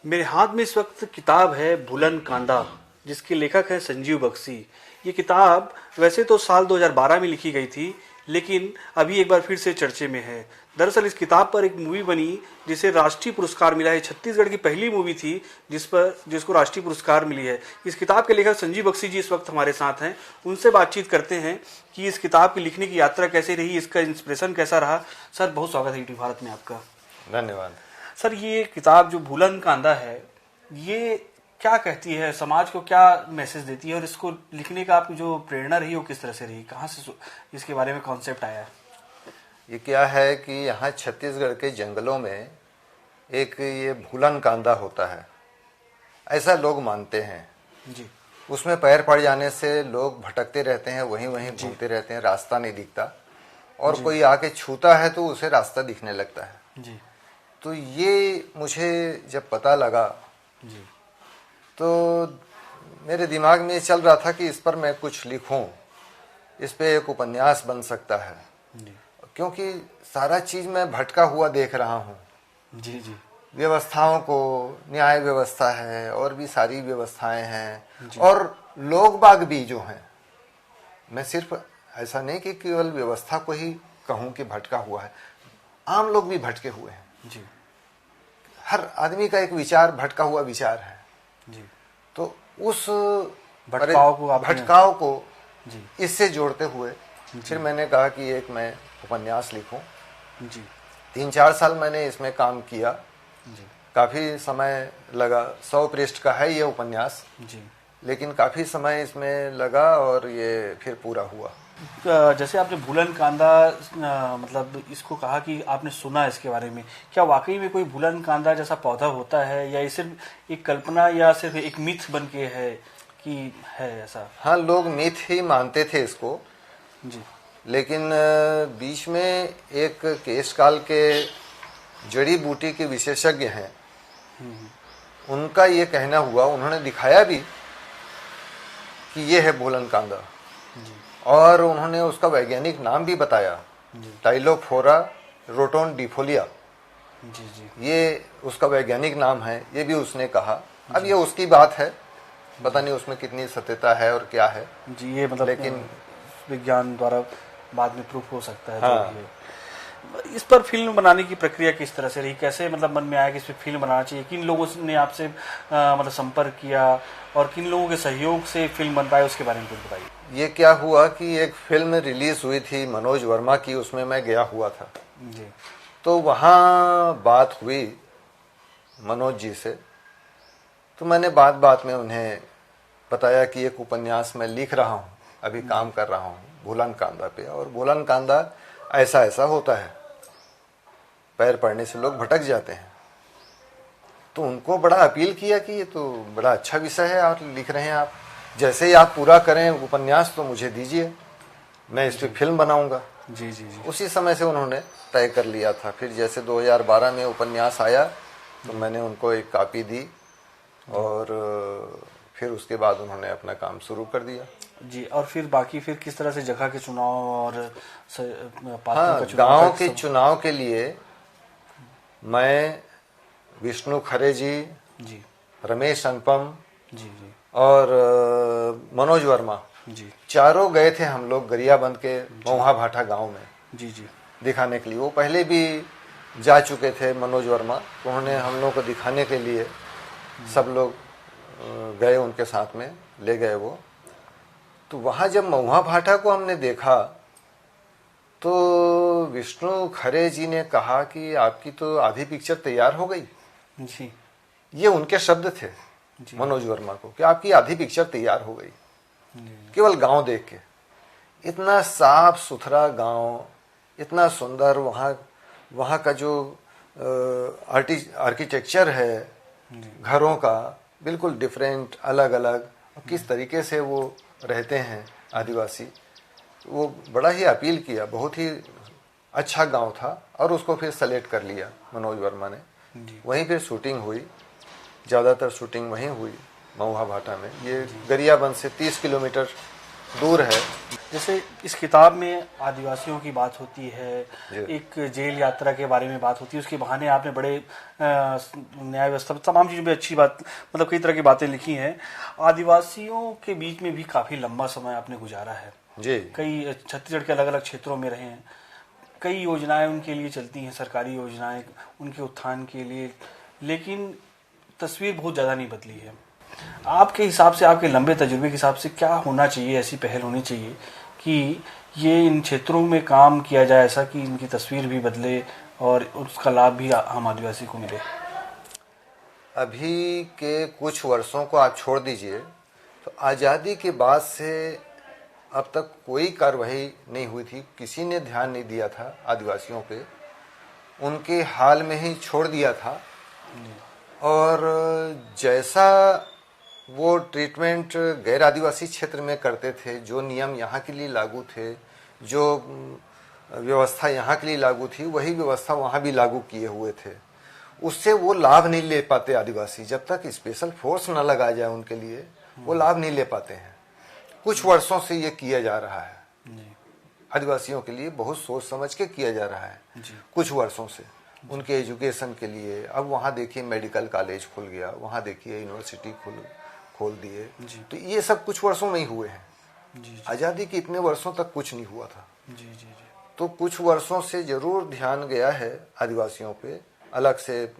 मेरे हाथ में इस वक्त किताब है भूलन कांदा, जिसके लेखक हैं संजीव बख्शी। ये किताब वैसे तो साल 2012 में लिखी गई थी, लेकिन अभी एक बार फिर से चर्चे में है। दरअसल इस किताब पर एक मूवी बनी जिसे राष्ट्रीय पुरस्कार मिला है। छत्तीसगढ़ की पहली मूवी थी जिसको राष्ट्रीय पुरस्कार मिली है। इस किताब के लेखक संजीव बख्शी जी इस वक्त हमारे साथ हैं। उनसे बातचीत करते हैं कि इस किताब की लिखने की यात्रा कैसे रही, इसका इंस्पिरेशन कैसा रहा। सर, बहुत स्वागत है यूट्यूब भारत में आपका। धन्यवाद। सर, ये किताब जो भूलन कांदा है, ये क्या कहती है, समाज को क्या मैसेज देती है, और इसको लिखने का आपकी जो प्रेरणा रही वो किस तरह से रही, कहाँ से इसके बारे में कॉन्सेप्ट आया? ये क्या है कि यहाँ छत्तीसगढ़ के जंगलों में एक ये भूलन कांदा होता है, ऐसा लोग मानते हैं जी। उसमें पैर पड़ जाने से लोग भटकते रहते हैं, वहीं वहीं घूमते रहते हैं, रास्ता नहीं दिखता, और कोई आके छूता है तो उसे रास्ता दिखने लगता है। जी। तो ये मुझे जब पता लगा जी। तो मेरे दिमाग में ये चल रहा था कि इस पर मैं कुछ लिखूं, इस पे एक उपन्यास बन सकता है। जी। क्योंकि सारा चीज मैं भटका हुआ देख रहा हूँ। जी। जी। व्यवस्थाओं को, न्याय व्यवस्था है और भी सारी व्यवस्थाएं हैं, और लोग बाग भी जो हैं, मैं सिर्फ ऐसा नहीं कि केवल व्यवस्था को ही कहूँ कि भटका हुआ है, आम लोग भी भटके हुए हैं। जी। हर आदमी का एक विचार भटका हुआ विचार है। जी। तो उस भटकाव को जी। इससे जोड़ते हुए फिर मैंने कहा कि एक मैं उपन्यास लिखूं। जी। 3-4 साल मैंने इसमें काम किया। जी। काफ़ी समय लगा। 100 पृष्ठ का है ये उपन्यास, जी। लेकिन काफ़ी समय इसमें लगा और ये फिर पूरा हुआ। जैसे आपने भूलन कांदा मतलब इसको कहा कि आपने सुना इसके बारे में, क्या वाकई में कोई भूलन कांदा जैसा पौधा होता है, या ये सिर्फ एक कल्पना या सिर्फ एक मिथ बन के है कि है ऐसा? हाँ, लोग मिथ ही मानते थे इसको। जी। लेकिन बीच में एक केशकाल के जड़ी बूटी के विशेषज्ञ हैं, उनका ये कहना हुआ, उन्होंने दिखाया भी कि ये है भूलन कांदा, और उन्होंने उसका वैज्ञानिक नाम भी बताया, टाइलोफोरा रोटोनडिफोलिया। जी। जी। ये उसका वैज्ञानिक नाम है, ये भी उसने कहा। अब ये उसकी बात है, पता नहीं उसमें कितनी सत्यता है और क्या है। जी, ये मतलब लेकिन विज्ञान द्वारा बाद में प्रूफ हो सकता है। हाँ। तो इस पर फिल्म बनाने की प्रक्रिया किस तरह से रही, कैसे मतलब मन में आया कि इस पर फिल्म बनाना चाहिए, किन लोगों ने आपसे मतलब संपर्क किया, और किन लोगों के सहयोग से फिल्म बन पाए, उसके बारे में कुछ बताइए। ये क्या हुआ कि एक फिल्म रिलीज हुई थी मनोज वर्मा की, उसमें मैं गया हुआ था। जी। तो वहाँ बात हुई मनोज जी से, तो मैंने बात बात में उन्हें बताया कि एक उपन्यास मैं लिख रहा हूँ, अभी काम कर रहा हूँ भूलन कांदा पे, और भूलन कांदा ऐसा ऐसा होता है, पैर पड़ने से लोग भटक जाते हैं। तो उनको बड़ा अपील किया कि ये तो बड़ा अच्छा विषय है और लिख रहे हैं आप, जैसे ही आप पूरा करें उपन्यास तो मुझे दीजिए, मैं इस पर फिल्म बनाऊंगा। जी। जी। जी। उसी समय से उन्होंने तय कर लिया था। फिर जैसे 2012 में उपन्यास आया तो मैंने उनको एक कॉपी दी, और फिर उसके बाद उन्होंने अपना काम शुरू कर दिया। जी। और फिर बाकी फिर किस तरह से जगह के चुनाव और पात्रों हाँ, का चुनाव? गाँव के चुनाव के लिए मैं, विष्णु खरे जी, जी। रमेश अनुपम जी। जी। और मनोज वर्मा, जी। चारों गए थे हम लोग गरियाबंद के मऊहा भाटा गांव में जी। जी। दिखाने के लिए। वो पहले भी जा चुके थे मनोज वर्मा, तो उन्होंने हम लोग को दिखाने के लिए सब लोग गए, उनके साथ में ले गए वो। तो वहाँ जब मऊहा भाटा को हमने देखा तो विष्णु खरे जी ने कहा कि आपकी तो आधी पिक्चर तैयार हो गई। जी। ये उनके शब्द थे मनोज वर्मा को, कि आपकी आधी पिक्चर तैयार हो गई केवल गांव देख के। इतना साफ सुथरा गांव, इतना सुंदर, वहाँ का जो आर्किटेक्चर है घरों का, बिल्कुल डिफरेंट, अलग अलग, और किस तरीके से वो रहते हैं आदिवासी, वो बड़ा ही अपील किया। बहुत ही अच्छा गांव था, और उसको फिर सेलेक्ट कर लिया मनोज वर्मा ने। वहीं पे शूटिंग हुई, ज़्यादातर शूटिंग वहीं हुई मऊहा भाटा में। ये गरियाबंद से 30 किलोमीटर दूर है। जैसे इस किताब में आदिवासियों की बात होती है, जी। एक जेल यात्रा के बारे में बात होती है, उसके बहाने आपने बड़े न्याय व्यवस्था तमाम चीज़ों में अच्छी बात, मतलब कई तरह की बातें लिखी हैं। आदिवासियों के बीच में भी काफ़ी लंबा समय आपने गुजारा है, जी। कई छत्तीसगढ़ के अलग अलग क्षेत्रों में रहे हैं, कई योजनाएं उनके लिए चलती हैं, सरकारी योजनाएं उनके उत्थान के लिए, लेकिन तस्वीर बहुत ज़्यादा नहीं बदली है। आपके हिसाब से, आपके लंबे तजुर्बे के हिसाब से क्या होना चाहिए, ऐसी पहल होनी चाहिए कि ये इन क्षेत्रों में काम किया जाए ऐसा कि इनकी तस्वीर भी बदले और उसका लाभ भी आम आदिवासी को मिले? अभी के कुछ वर्षों को आप छोड़ दीजिए, तो आज़ादी के बाद से अब तक कोई कार्रवाई नहीं हुई थी, किसी ने ध्यान नहीं दिया था आदिवासियों पे, उनके हाल में ही छोड़ दिया था। और जैसा वो ट्रीटमेंट गैर आदिवासी क्षेत्र में करते थे, जो नियम यहाँ के लिए लागू थे, जो व्यवस्था यहाँ के लिए लागू थी, वही व्यवस्था वहाँ भी लागू किए हुए थे। उससे वो लाभ नहीं ले पाते आदिवासी, जब तक स्पेशल फोर्स न लगाया जाए उनके लिए वो लाभ नहीं ले पाते हैं। कुछ वर्षों से ये किया जा रहा है, आदिवासियों के लिए बहुत सोच समझ के किया जा रहा है, कुछ वर्षों से उनके एजुकेशन के लिए। अब वहाँ देखिए मेडिकल कॉलेज खुल गया, वहाँ देखिए यूनिवर्सिटी खोल दिए, तो ये सब कुछ वर्षों में ही हुए हैं। आज़ादी के इतने वर्षों तक कुछ नहीं हुआ था। तो कुछ वर्षों से जरूर ध्यान गया है आदिवासियों पे, अलग से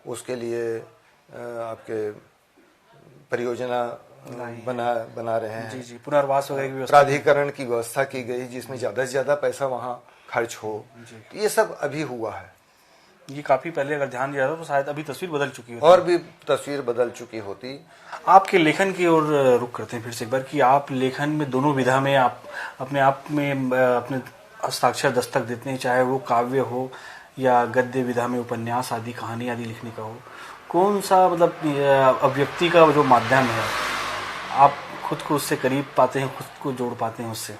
उसके लिए आपके परियोजना बना रहे हैं। जी, पुनर्वास वगैरह की व्यवस्था, प्राधिकरण की व्यवस्था की गई जिसमें ज़्यादा से ज़्यादा पैसा वहाँ खर्च हो। तो ये सब अभी हुआ है। ये काफ़ी पहले अगर ध्यान दिया था तो शायद अभी तस्वीर बदल चुकी होती, और भी तस्वीर बदल चुकी होती। आपके लेखन की ओर रुख करते हैं फिर से एक बार कि आप लेखन में दोनों विधा में आप अपने आप में अपने हस्ताक्षर दस्तक देते हैं, चाहे वो काव्य हो या गद्य विधा में उपन्यास आदि, कहानी आदि लिखने का हो। कौन सा मतलब अभिव्यक्ति का जो माध्यम है, आप खुद को उससे करीब पाते हैं, खुद को जोड़ पाते हैं उससे?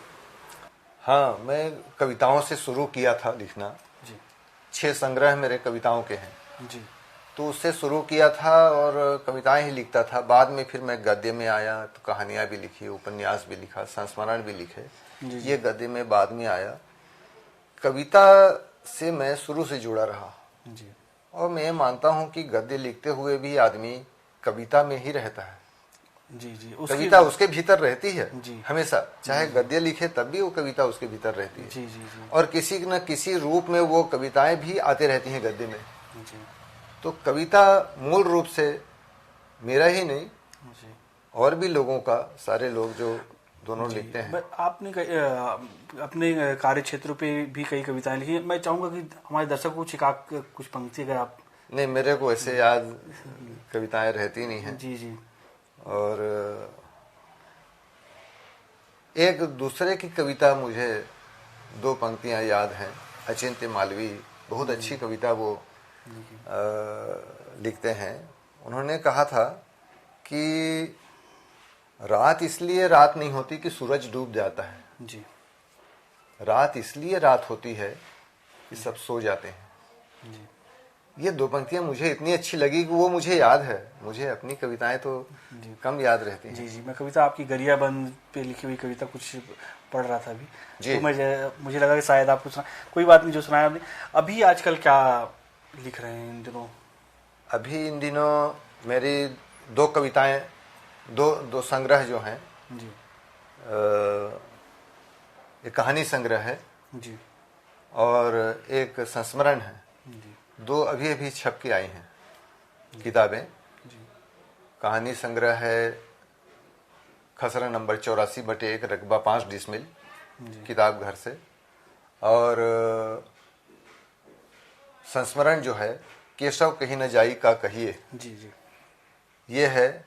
हाँ, मैं कविताओं से शुरू किया था लिखना। 6 संग्रह मेरे कविताओं के हैं जी। तो उससे शुरू किया था और कविताएं ही लिखता था। बाद में फिर मैं गद्य में आया तो कहानियां भी लिखी, उपन्यास भी लिखा, संस्मरण भी लिखे। ये गद्य में बाद में आया। कविता से मैं शुरू से जुड़ा रहा जी। और मैं मानता हूं कि गद्य लिखते हुए भी आदमी कविता में ही रहता है। जी। कविता उसके भीतर रहती है जी। हमेशा, चाहे गद्य लिखे तब भी वो कविता उसके भीतर रहती है। जी। और किसी न किसी रूप में वो कविताएं भी आते रहती हैं गद्य में। जी। तो कविता मूल रूप से मेरा ही नहीं, और भी लोगों का, सारे लोग जो दोनों लिखते हैं। आपने अपने कार्य क्षेत्रों पे भी कई कविताएं लिखी। मैं चाहूंगा कि हमारे दर्शकों को कुछ पंक्ति अगर आप। नहीं, मेरे को ऐसे याद कविताएं रहती नहीं हैं। जी। और एक दूसरे की कविता मुझे 2 पंक्तियां याद हैं। अचिंत्य मालवी बहुत अच्छी कविता वो लिखते हैं। उन्होंने कहा था कि रात इसलिए रात नहीं होती कि सूरज डूब जाता है, जी। रात इसलिए रात होती है कि सब सो जाते हैं। जी। ये 2 पंक्तियां मुझे इतनी अच्छी लगी कि वो मुझे याद है। मुझे अपनी कविताएं तो कम याद रहती हैं। जी। मैं कविता आपकी गरियाबंद पे लिखी हुई कविता कुछ पढ़ रहा था अभी, जी। तो मुझे लगा कि शायद आपको सुना। कोई बात नहीं, जो सुनाया आपने। अभी आजकल क्या लिख रहे हैं इन दिनों? अभी इन दिनों मेरी 2 कविताएं, दो संग्रह जो हैं जी। एक कहानी संग्रह है जी। और एक संस्मरण है। जी। 2 अभी छप के आई हैं किताबें। जी। कहानी संग्रह है खसरा नंबर 84/1, रकबा 5 डिसमिल, किताब घर से। और संस्मरण जो है केशव कहीं न जाई का कहिए, जी। ये है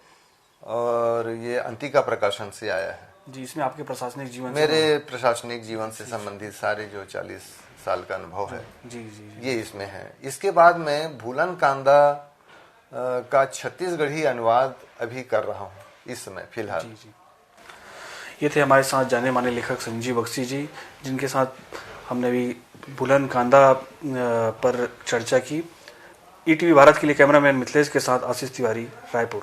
और ये अंतिका प्रकाशन से आया है। जी। इसमें आपके प्रशासनिक जीवन, मेरे प्रशासनिक जीवन से संबंधित सारे जो 40 साल का अनुभव है, जी। ये इसमें है। इसके बाद मैं भूलन कांदा का छत्तीसगढ़ी अनुवाद अभी कर रहा हूँ इस समय फिलहाल। जी। ये थे हमारे साथ जाने माने लेखक संजीव बख्शी जी, जिनके साथ हमने भी भूलन कांदा पर चर्चा की। ईटीवी भारत के लिए कैमरामैन मिथिलेश के साथ आशीष तिवारी, रायपुर।